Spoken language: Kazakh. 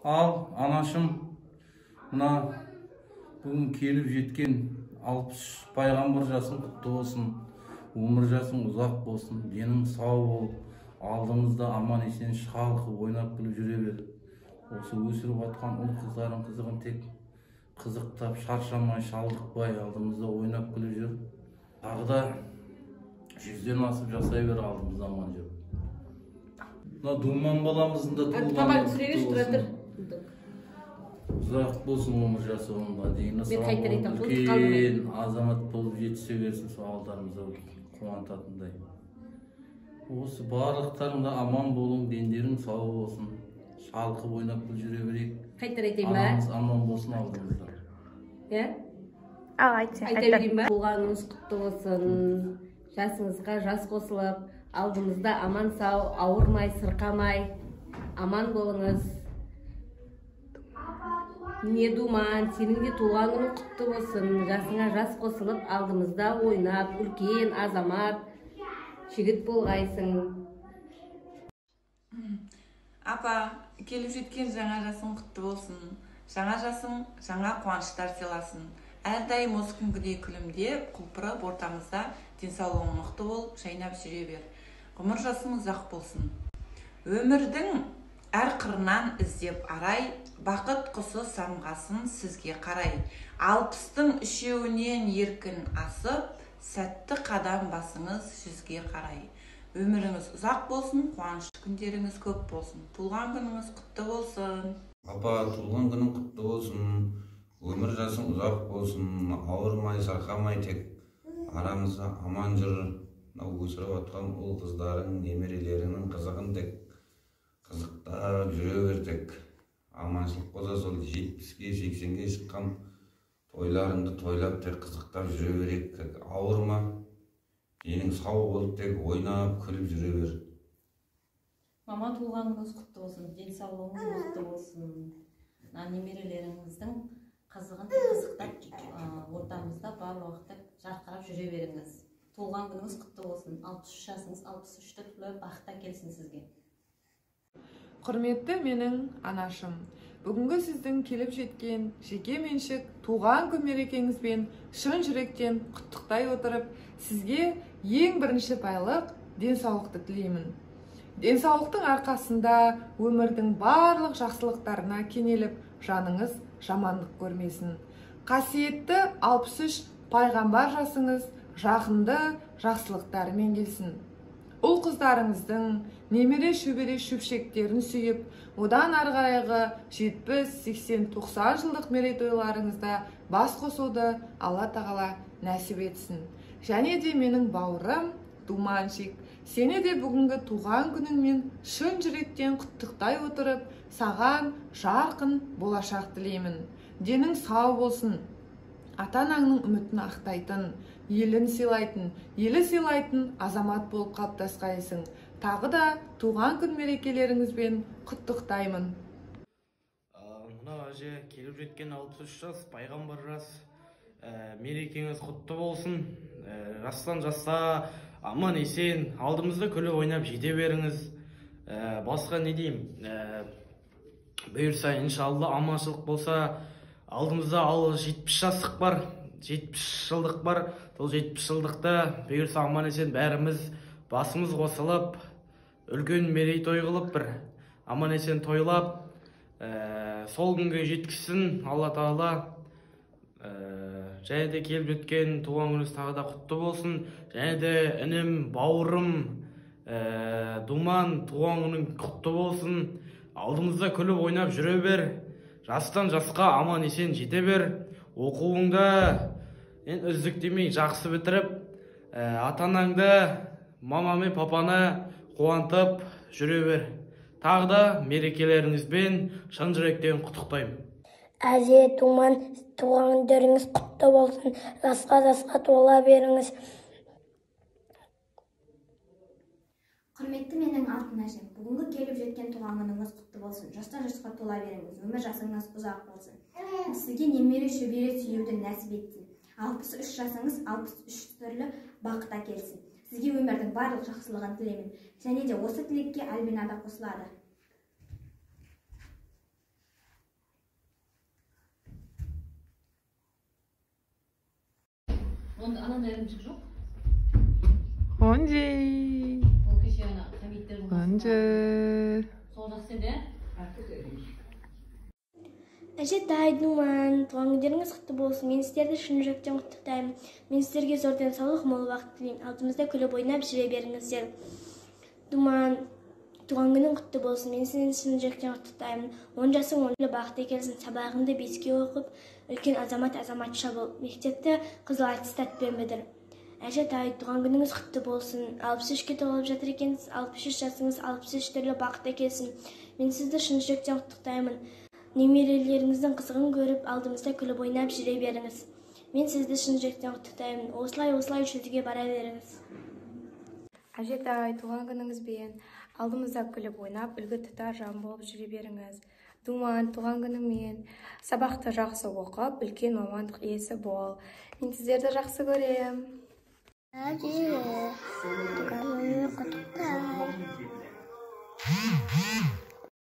Ал, анашым, мына бүгін келіп жеткен 60 пайғамбар жасың құтты болсын, өмір жасың ұзақ болсын, денің сау болып, алдымызда аман есен шалқып ойнап күліп жүре бер. Осы өсіріп атқан ұл қыздарың қызығын тек қызықтап, шаршамай, шалдықпай, алдымызда ойнап күліп жүр. Тағы да 100-ден асып жасай бер, алдымызда аман жүр. Мына Думан баламыздың да туылғаны құтты болсын. Ұзақ болсын өмір жасауында, дені сау болып, үлкен азамат болып жетісе берсін, сол алдарымызда қуантатындай. Осы барлықтарында аман болың, дендерің сау болсын, шалқып ойнап жүре берейік. Қайтар айтайын ба? Анамыз аман болсын алдымызда. Айта берейін ба? Туғаныңыз құтты болсын, жасыңызға жас қосылып, алдымызда аман сау, ауырмай, сырқамай, аман болыңыз. Не Думан, сенің де туған күнің құтты болсын, жасыңа жас қосылып, алдымызда ойнап, үлкен азамат, жігіт болғайсың. Апа, келіп жеткен жаңа жасың құтты болсын. Жаңа жасың жаңа қуаныштар сыйласын. Әрдайым осы күнгідей күлімдеп, құлпырып, ортамызда денсаулығың мықты болып, жайнап жүре бер. Ғұмыр жасың ұзақ болсын. Өмірдің әр қырынан іздеп арай, бақыт құсы самғасын сізге қарай. 60-тың үшеуінен еркін асып, сәтті қадам басыңыз 100-ге қарай. Өміріңіз ұзақ болсын, қуанышты күндеріңіз көп болсын. Туылған күніңіз құтты болсын. Апа, туылған күнің құтты болсын. Өмір жасың ұзақ болсын, ауырмай, сарқамай, тек арамызда аман жүр. Өсіріп атқан ұл қыздарың, немерелерінің қызығын тек қызықтап жүре бер. Аманшылық болса, сол 70-ге, 80-ге шыққан тойларыңды тойлап, тек қызықтап жүре берек. Ауырма, денің сау болып, тек ойнап, күліп жүре бер. Мама, туылғаныңыз құтты болсын, денсаулығыңыз мықты болсын. Немерелеріңіздің қызығын тек қызықтап, ортамызда бар уақытта жарқырап жүре беріңіз. Туылған күніңіз құтты болсын. 63 жасыңыз 63-ті толып, бақыт әкелсін сізге. Құрметті менің анашым, бүгінгі сіздің келіп жеткен жеке меншік туған күн мерекеңізбен шын жүректен құттықтай отырып, сізге ең бірінші байлық денсаулықты тілеймін. Денсаулықтың арқасында өмірдің барлық жақсылықтарына кенеліп, жаныңыз жамандық көрмесін. Қасиетті 63 пайғамбар жасыңыз жақынды жақсылықтарымен келсін. Ұл қыздарыңыздың немере шөбере шөпшектерін сүйіп, одан арғайғы 70, 80, 90 жылдық мерейтойларыңызда бас қосуды Алла тағала нәсіп етсін. Және де менің бауырым Думаншик, сені де бүгінгі туған күніңмен шын жүректен құттықтай отырып, саған жарқын болашақ тілеймін. Денің сау болсын, ата-анаңның үмітін ақтайтын, елін сыйлайтын, елі сыйлайтын азамат болып қалыптасқайсың. Тағы да туған күн мерекелеріңізбен құттықтаймын. Мына әже, келіп жеткен 63 жас, пайғамбар жас, мерекеңіз құтты болсын. Жастан жасқа аман есен, алдымызда күліп ойнап жете беріңіз. Басқа не деймін? Бұйырса, иншалла, аманшылық болса, алдымызда 70 жастық бар, 70 жылдық бар. Сол 70 жылдықта бұйырса аман есен бәріміз басымыз қосылып, үлкен мерейтой қылып, бір аман есен тойлап, сол күнге жеткізсін Алла тағала. Және де келіп жеткен туған күніңіз тағы да құтты болсын. Және де інім, бауырым Думан, туған күнің құтты болсын. Алдымызда күліп ойнап жүре бер. Жастан жасқа аман есен жете бер. Оқуыңда үздік демей жақсы бітіріп, ата-анаңды, мама мен папаны қуантып жүре бер. Тағы да мерекелеріңізбен шын жүректен құттықтаймын. Әже, Думан, туған күндеріңіз құтты болсын. Жасқа тола беріңіз. Құрметті менің алтын әжем, бүгінгі келіп жеткен туған күніңіз құтты болсын. Жастан жасқа тола беріңіз. Өмір жасыңыз ұзақ болсын. Сізге немере шөбере сүюді нәсіп етсін. 63 жасыңыз 63 түрлі бақыт әкелсін. Сізге өмірдің барлық жақсылығын тілеймін. Және де осы тілекке Альбина да қосылады. Анан ірімшік жоқ. Онжи. Ол кеше ана хамидтердің Онжи. сол жақсы еді. Әже Думан, туған күндеріңіз құтты болсын. Мен сіздерді шын жүректен құттықтаймын. Мен сіздерге зор денсаулық, мол бақыт тілеймін. Алдымызда күліп ойнап жүре беріңіздер. Думан, туған күнің құтты болсын. Мен сіздерді шын жүректен құттықтаймын. 10 жасың 10 бақытты келсін. Сабағыңды 5-ке оқып, үлкен азаматша бол. Мектепте қызыл аттестатпен бітір. Әже туған күніңіз құтты болсын. 63-ке толып жатыр екенсіз. 63 жасыңыз 63 түрлі бақытты келсін. Мен сізді шын жүректен құттықтаймын. Немерелеріңіздің қызығын көріп, алдымызда күліп ойнап жүре беріңіз. Мен сізді шын жүректен құттықтаймын. Осылай жүзуге бара беріңіз. Әжетай, туған күніңізбен алдымызда күліп ойнап, үлгі тұтар жан болып жүре беріңіз. Думан, туған күніңмен сабақты жақсы оқып, үлкен мамандық иесі бол. Мен сіздерді жақсы көрем. Әже, туған күніңіз